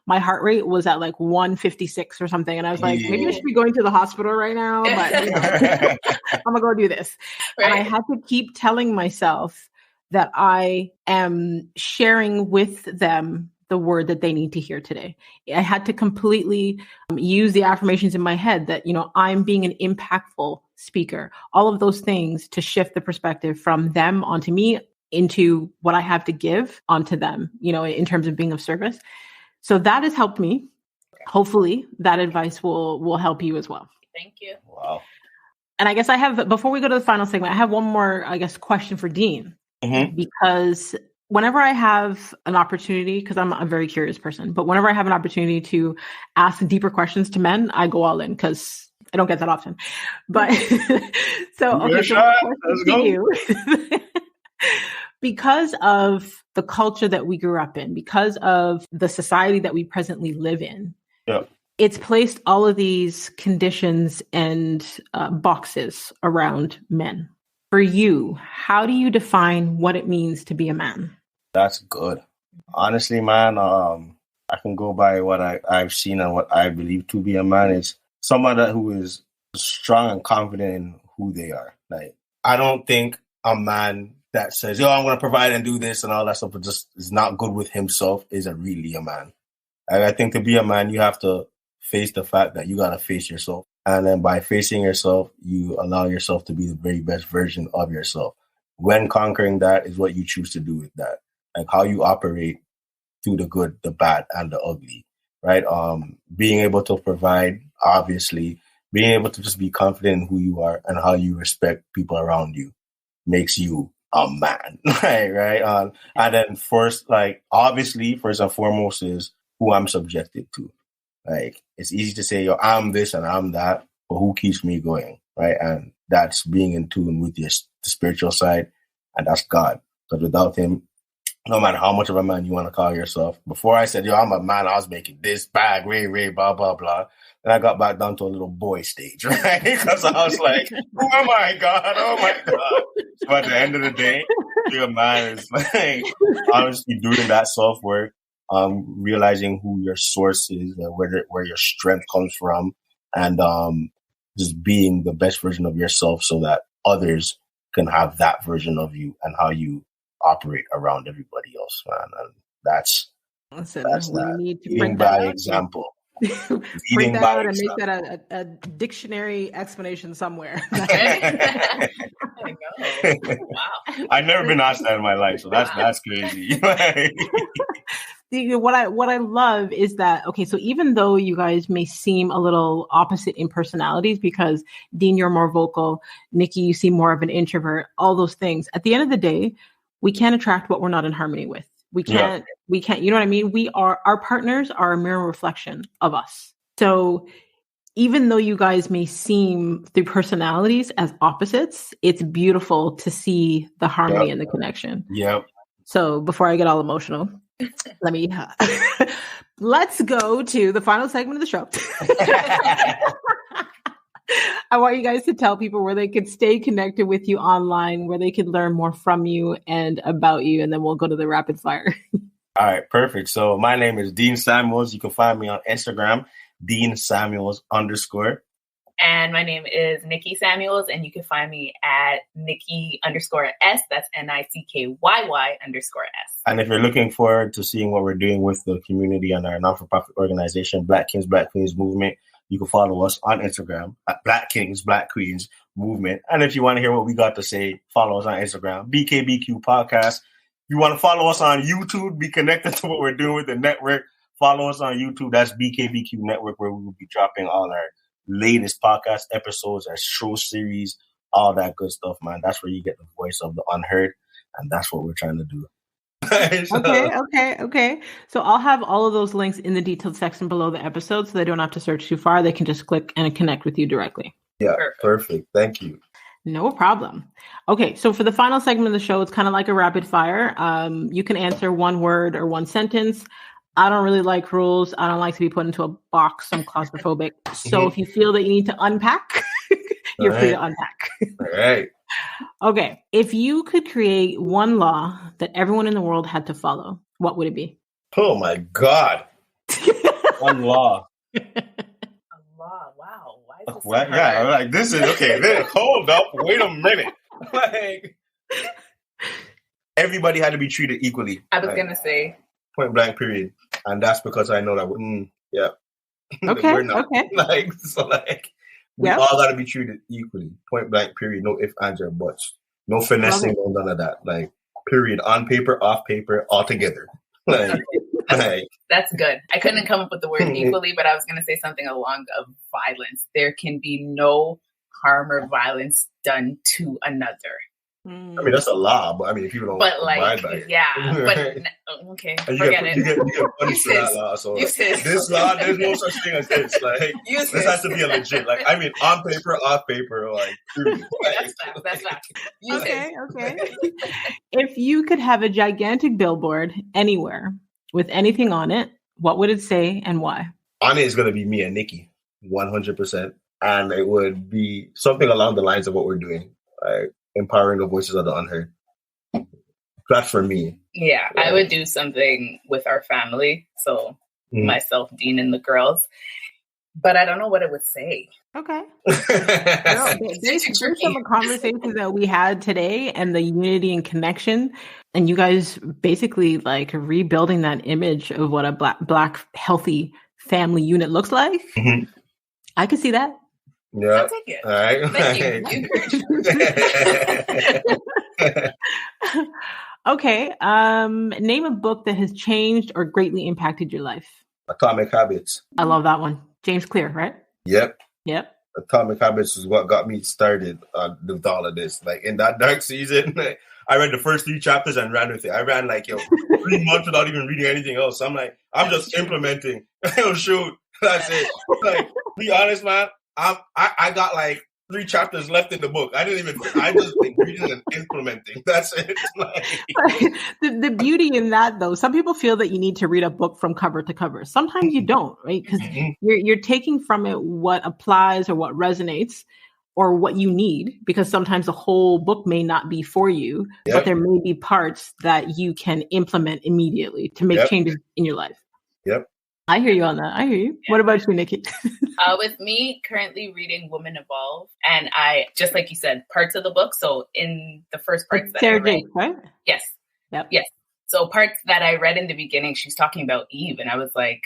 my heart rate was at like 156 or something. And I was like, maybe I should be going to the hospital right now, but you know, I'm gonna go do this. Right. And I had to keep telling myself that I am sharing with them the word that they need to hear today. I had to completely use the affirmations in my head that, you know, I'm being an impactful speaker, all of those things to shift the perspective from them onto me into what I have to give onto them, you know, in terms of being of service. So that has helped me. Hopefully that advice will help you as well. Thank you. Wow. And I guess before we go to the final segment, I have one more, I guess, question for Dean. Because whenever I have an opportunity, because I'm a very curious person, but whenever I have an opportunity to ask deeper questions to men, I go all in, because I don't get that often. But so, okay, so to you, because of the culture that we grew up in, because of the society that we presently live in, it's placed all of these conditions and boxes around men. For you, how do you define what it means to be a man? That's good. Honestly, man, I can go by what I've seen and what I believe to be a man. It's someone who is strong and confident in who they are. Like, I don't think a man that says, I'm going to provide and do this and all that stuff, but just is not good with himself, isn't really a man. And I think to be a man, you have to face the fact that you got to face yourself. And then by facing yourself, you allow yourself to be the very best version of yourself. When conquering that is what you choose to do with that. Like, how you operate through the good, the bad, and the ugly, right? Being able to provide, obviously, being able to just be confident in who you are and how you respect people around you makes you a man, right? And then first, like, obviously, first and foremost is who I'm subjected to. Like, it's easy to say, yo, I'm this and I'm that, but who keeps me going, right? And that's being in tune with the spiritual side, and that's God. Because without him, no matter how much of a man you want to call yourself, before I said, yo, I'm a man, I was making this bag, ray, blah, blah, blah. Then I got back down to a little boy stage, right? Because I was like, oh my God. So at the end of the day, being a man is like, honestly doing that self-work, realizing who your source is and where your strength comes from, and just being the best version of yourself so that others can have that version of you and how you operate around everybody else, man. And that's we need to eating by example. Print that out and make that a dictionary explanation somewhere. I know. Wow. I've never been asked that in my life, so that's crazy. What I love is that, okay, so even though you guys may seem a little opposite in personalities, because Dean, you're more vocal, Nicky, you seem more of an introvert, all those things, at the end of the day, we can't attract what we're not in harmony with. We can't, you know what I mean? Our partners are a mirror reflection of us. So even though you guys may seem through personalities as opposites, it's beautiful to see the harmony and the connection. Yep. So before I get all emotional, let's go to the final segment of the show. I want you guys to tell people where they could stay connected with you online, where they could learn more from you and about you, and then we'll go to the rapid fire. All right, perfect. So my name is Dean Samuels. You can find me on Instagram, Dean Samuels _. And my name is Nicky Samuels, and you can find me at Nicky_S. That's NICKYY_S. And if you're looking forward to seeing what we're doing with the community and our non-for-profit organization, Black Kings, Black Queens Movement, you can follow us on Instagram at Black Kings, Black Queens Movement. And if you want to hear what we got to say, follow us on Instagram, BKBQ Podcast. If you want to follow us on YouTube, be connected to what we're doing with the network, follow us on YouTube. That's BKBQ Network, where we will be dropping all our latest podcast episodes, our show series, all that good stuff, man. That's where you get the voice of the unheard, and that's what we're trying to do. Okay. So I'll have all of those links in the detailed section below the episode, so they don't have to search too far. They can just click and connect with you directly. Yeah, perfect. Thank you. No problem. Okay, so for the final segment of the show, it's kind of like a rapid fire. You can answer one word or one sentence. I don't really like rules. I don't like to be put into a box. I'm claustrophobic. So if you feel that you need to unpack, you're free to unpack. All right. Okay. If you could create one law that everyone in the world had to follow, what would it be? Oh my God. One law. A law. Wow. Why is this so hard? Yeah, like this is okay. Then hold up. Wait a minute. Like, everybody had to be treated equally. I was gonna say point blank, period. And that's because I know that Okay. we're not. Okay. We all got to be treated equally. Point blank, period. No ifs, ands, or buts. No finessing, no none of that. Like, period. On paper, off paper, all together. That's good. I couldn't come up with the word equally, but I was going to say something along of violence. There can be no harm or violence done to another. I mean, that's a law, but I mean, if people don't abide by it. Yeah, but okay, forget it. You get punished for that law. So this law, there's no such thing as this. Like, this has to be a legit. Like, I mean, on paper, off paper, like. That's fact. Okay. If you could have a gigantic billboard anywhere with anything on it, what would it say and why? On it is going to be me and Nicky, 100%, and it would be something along the lines of what we're doing, like empowering the voices of the unheard. That's for me. Yeah, I would do something with our family. So myself, Dean, and the girls. But I don't know what it would say. Okay. Based on the conversations that we had today and the unity and connection, and you guys basically like rebuilding that image of what a black healthy family unit looks like. Mm-hmm. I could see that. Yeah. I'll take it. All right. Thank you. Okay. Name a book that has changed or greatly impacted your life. Atomic Habits. I love that one. James Clear, right? Yep. Yep. Atomic Habits is what got me started with all of this. Like, in that dark season, I read the first 3 chapters and ran with it. I ran like 3 months without even reading anything else. I'm like, I'm just implementing. Shoot, that's it. Like, be honest, man. I got like 3 chapters left in the book. I just been reading and implementing. That's it. Like, the beauty in that, though, some people feel that you need to read a book from cover to cover. Sometimes you don't, right? Because you're taking from it what applies or what resonates or what you need, because sometimes the whole book may not be for you, but there may be parts that you can implement immediately to make changes in your life. Yep. I hear you on that. I hear you. Yeah. What about you, Nikki? With me, currently reading Woman Evolve, and I, just like you said, parts of the book. So in the first parts that Sarah I read, Jakes, right? Yes. Yep. Yes. So parts that I read in the beginning, she's talking about Eve, and I was like,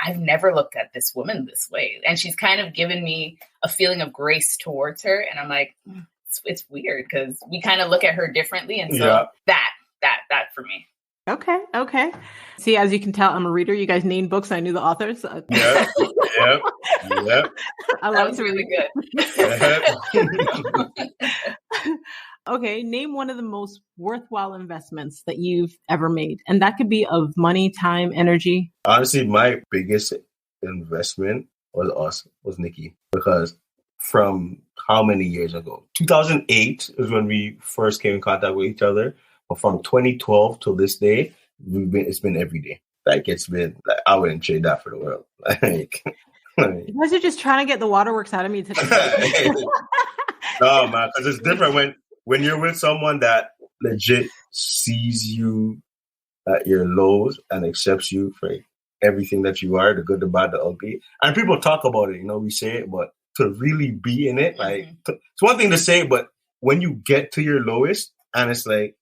I've never looked at this woman this way. And she's kind of given me a feeling of grace towards her. And I'm like, it's weird because we kind of look at her differently. And so that for me. Okay. See, as you can tell, I'm a reader. You guys named books. I knew the authors. Yep. I love it. Really good. Okay, name one of the most worthwhile investments that you've ever made. And that could be of money, time, energy. Honestly, my biggest investment was Nikki, because from how many years ago? 2008 is when we first came in contact with each other. But from 2012 till this day, it's been every day. Like, it's been, like, I wouldn't trade that for the world. Like, you guys are just trying to get the waterworks out of me today. No, man, because it's different when you're with someone that legit sees you at your lows and accepts you for everything that you are, the good, the bad, the ugly. And people talk about it, we say it, but to really be in it, like, it's one thing to say, but when you get to your lowest and it's like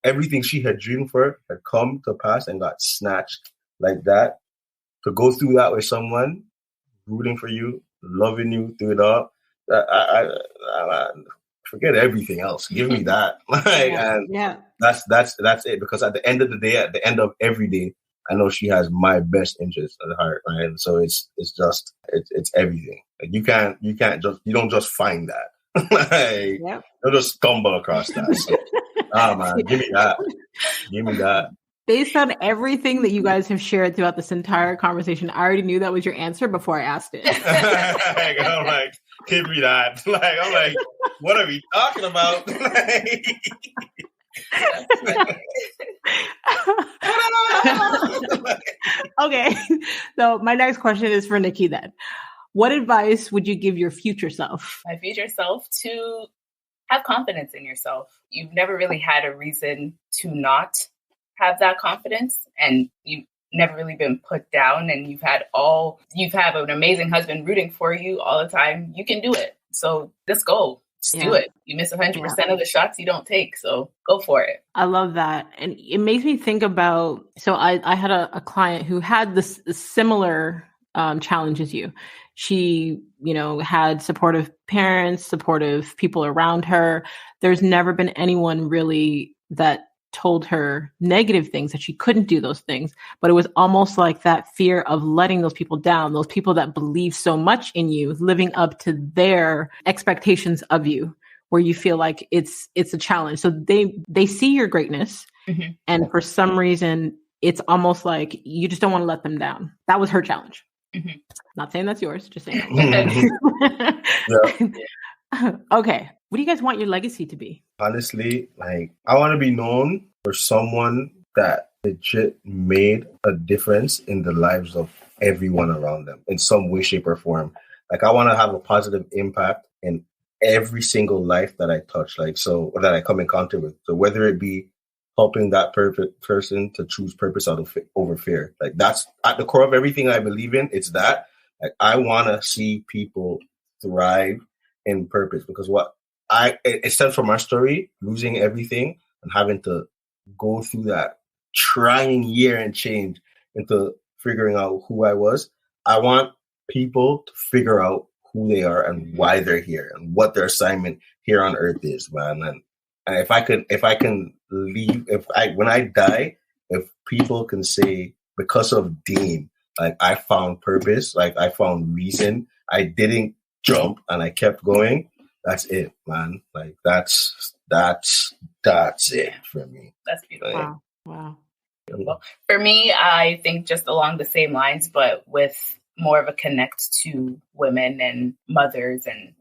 everything she had dreamed for had come to pass and got snatched like that, to go through that with someone rooting for you, loving you through it all, I forget everything else. Give me that. That's it. Because at the end of the day, at the end of every day, I know she has my best interest at heart, right? And so it's everything. Like, you don't just find that. Like, you'll just stumble across that. So, man, give me that. Based on everything that you guys have shared throughout this entire conversation, I already knew that was your answer before I asked it. I'm like, give me that. Like, I'm like, what are we talking about? Okay. So my next question is for Nikki then. What advice would you give your future self? My future self to have confidence in yourself. You've never really had a reason to not have that confidence, and you've never really been put down, and you've had an amazing husband rooting for you all the time. You can do it. So just go. Just do it. You miss 100% of the shots you don't take. So go for it. I love that. And it makes me think about, so I had a client who had this similar challenge as you. She, had supportive parents, supportive people around her. There's never been anyone really that told her negative things, that she couldn't do those things. But it was almost like that fear of letting those people down, those people that believe so much in you, living up to their expectations of you, where you feel like it's a challenge. So they see your greatness. Mm-hmm. And for some reason, it's almost like you just don't want to let them down. That was her challenge. Mm-hmm. Not saying that's yours, just saying. Okay. What do you guys want your legacy to be? Honestly, I want to be known for someone that legit made a difference in the lives of everyone around them in some way, shape, or form. I want to have a positive impact in every single life that I touch, so that I come in contact with. So whether it be helping that perfect person to choose purpose over fear, that's at the core of everything I believe in. It's that I want to see people thrive in purpose, because it stems from our story, losing everything and having to go through that trying year and change into figuring out who I was. I want people to figure out who they are and why they're here and what their assignment here on earth is, man. And if I can leave, when I die, if people can say, because of Dean, I found purpose, I found reason, I didn't jump and I kept going, that's it, man. That's That's it for me. That's beautiful. Wow. Beautiful. For me, I think just along the same lines, but with more of a connect to women and mothers and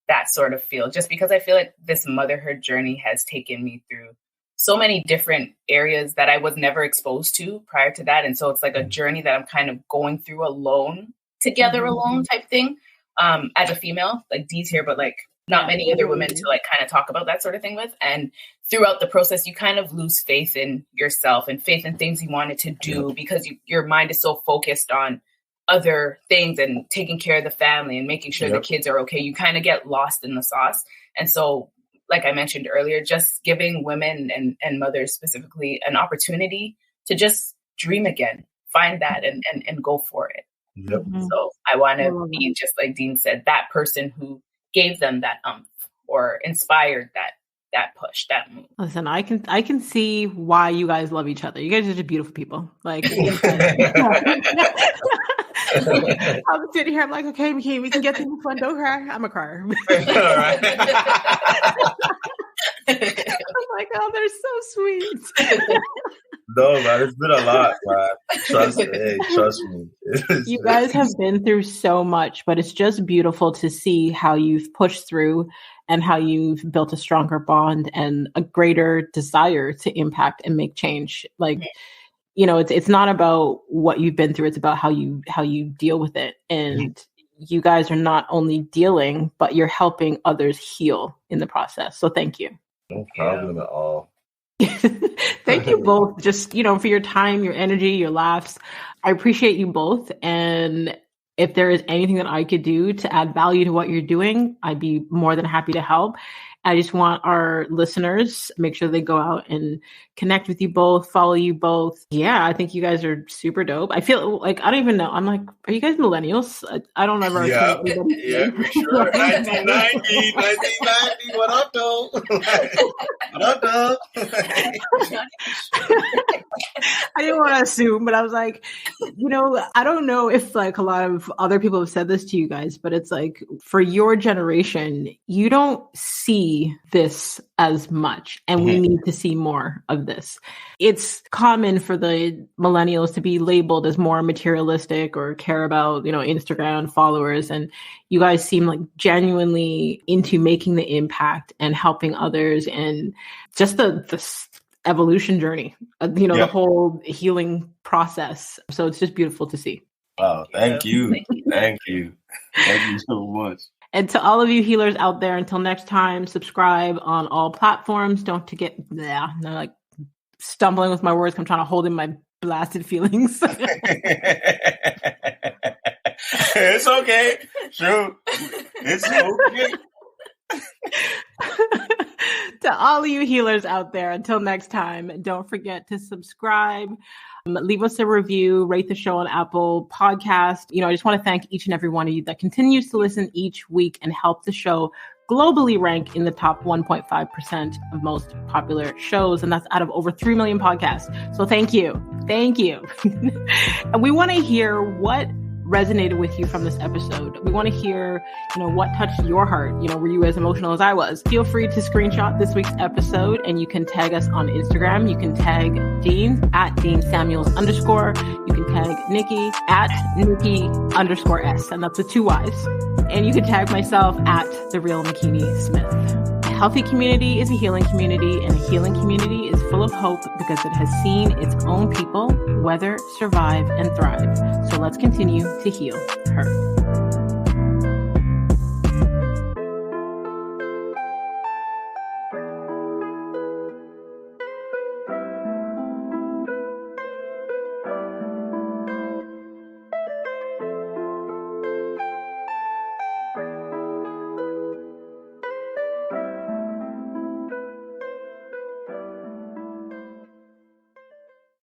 that sort of feel, just because I feel like this motherhood journey has taken me through so many different areas that I was never exposed to prior to that. And so it's like a journey that I'm kind of going through alone, together alone type thing. As a female, like Dee's here, but like not many other women to like kind of talk about that sort of thing with. And throughout the process, you kind of lose faith in yourself and faith in things you wanted to do because your mind is so focused on other things and taking care of the family and making sure the kids are okay. You kind of get lost in the sauce. And so, like I mentioned earlier, just giving women and mothers specifically an opportunity to just dream again, find that and go for it. Yep. So I want to be, just like Dean said, that person who gave them that or inspired that push, that move. Listen, I can see why you guys love each other. You guys are just beautiful people. Like I'm sitting here, I'm like, okay, McKee, we can get through this one. Don't cry. I'm a crier. I'm like, oh, they're so sweet. No, man, it's been a lot, man. Trust me. You guys have been through so much, but it's just beautiful to see how you've pushed through and how you've built a stronger bond and a greater desire to impact and make change. Like, you know, it's not about what you've been through. It's about how you deal with it. And you guys are not only dealing, but you're helping others heal in the process. So thank you. No problem at all. Thank you both, just, you know, for your time, your energy, your laughs. I appreciate you both. And if there is anything that I could do to add value to what you're doing, I'd be more than happy to help. I just want our listeners, make sure they go out and connect with you both, follow you both. Yeah, I think you guys are super dope. I feel like, I don't even know. I'm like, are you guys millennials? I don't ever. Yeah, for sure. 1990, what up, though? What up, though? I didn't want to assume, but I was like, you know, I don't know if like a lot of other people have said this to you guys, but it's like for your generation, you don't see this as much, and we need to see more of this. It's common for the millennials to be labeled as more materialistic or care about, you know, Instagram followers, and you guys seem like genuinely into making the impact and helping others, and just the evolution journey, you know, the whole healing process. So it's just beautiful to see. Oh, thank you. Thank you so much. And to all of you healers out there, until next time, subscribe on all platforms. Don't forget, I'm like stumbling with my words. I'm trying to hold in my blasted feelings. It's okay. Sure. It's okay. To all of you healers out there, until next time, don't forget to subscribe, leave us a review, rate the show on Apple Podcast. You know, I just want to thank each and every one of you that continues to listen each week and help the show globally rank in the top 1.5% of most popular shows. And that's out of over 3 million podcasts. So thank you. Thank you. And we want to hear what resonated with you from this episode. We want to hear, you know, what touched your heart. You know, were you as emotional as I was? Feel free to screenshot this week's episode, and you can tag us on Instagram. You can tag Dean at Dean Samuels _. You can tag Nicky at Nicky_S, and that's with 2 Y's. And you can tag myself at The Real McKinney Smith. A healthy community is a healing community, and a healing community is full of hope because it has seen its own people weather, survive, and thrive. So let's continue to heal her.